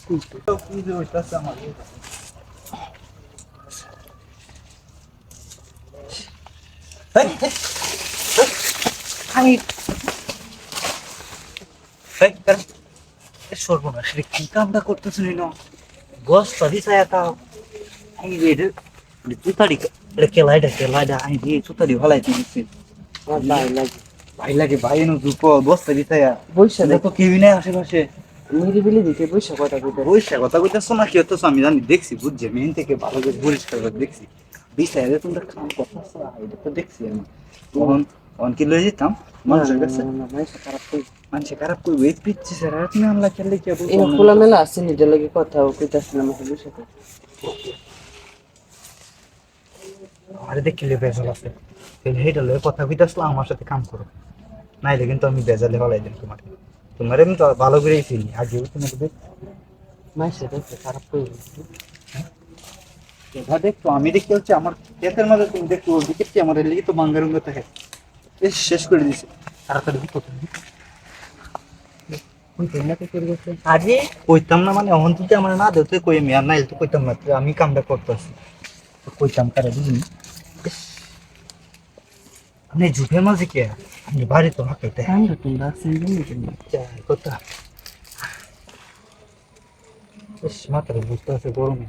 কি যে হইতাছে আমার এই, এই, আমি এই, কারণ সর্বনাশ রে কি কামটা করতেছ না বস্তা দিছায়া তাও আমি রে তুতারি কেলাইটা আমি দিয়ে তুতারি ভালাইতে দিচ্ছি ভাই লাগে ভাই এনে দুপ বস্তা দিছায়া বৈশা দেখো কেউই নাই আশেপাশে নিরিবিলি দিকে বৈশা কথা কইতে বইসা কথা কইতেছো না কি হতেছো আমি জানি দেখছি বুঝছি মেন থেকে ভালো করে পরিষ্কার করে দেখছি বিছায়া যে তোমরা কাম করতেছো এটা তো দেখছি আমি তখন তখন কি লয়ে যেতাম মানুষের কাছে খারাপ কই মানুষে খারাপ করবে এই পিচ্ছি স্যার আর তুমি আনলা খেললে কি এই খোলামেলা আছে নিজের লগে কথা কইতাছ না আমাকে বৈশা আরে দেখলে বেজাল আছে তাহলে হেটা লয়ে কথা কইতাছলা আমার সাথে কাম করো নাইলে কিন্তু আমি বেজালে হলাই দিন তোমাকে তোমার আমি তো ভালো করেই চিনি আগেও তোমাকে দেখ মাইসে দেখতে খারাপ কই এটা দেখতো আমি দেখতে হচ্ছে আমার ক্ষেতের মাঝে তুমি দেখতো ওর দিকে কি আমার লেগে তো বাঙ্গারুঙ্গা থাকে বেশ শেষ করে দিছে তাড়াতাড়ি দিক কোথায় আরে কইতাম না মানে অহন তুই আমার না দেতে কই আমি আর নাইলে তো কইতাম না আমি কামটা করতেছি কইতাম কারে বুঝিনি মানে জুফের মাঝে কে আমি বাড়ি তো হাঁটাইতে ঠান্ডা তোমরা সিজন কথা বেশ মাথায় বুঝতে আছে গরমে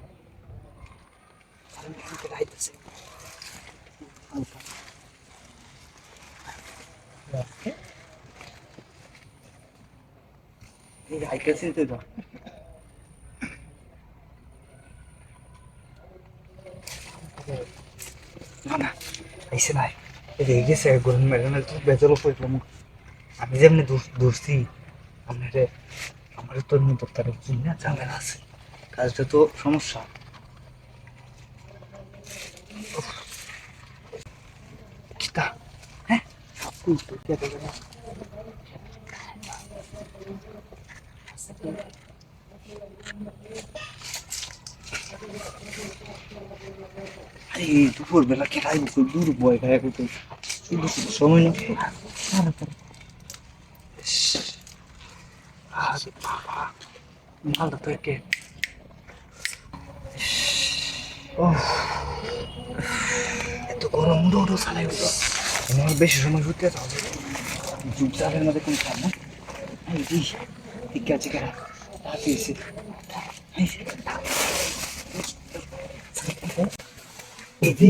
আইতেছি তো না না আইসে নাই রেগে গেছে গরম মেরে না বেজারও পড়লাম আমি যেমনি দূরছি আমারে আমার তো মতো তার কি না ঝামেলা আছে কাজটা তো সমস্যা কিতা হ্যাঁ এই দুপুর বেলা কেটাই দূর বয় খায় করতে শুধু শুধু সময় নষ্ট আরে বাবা মালটা তো একে ও এত গরম উড়ো উড়ো চালাই উঠো আমার বেশি সময় ঘুরতে হবে যুগ চালের মধ্যে কোনো কাম না ঠিক আছে কেন হাতে এসে এই যে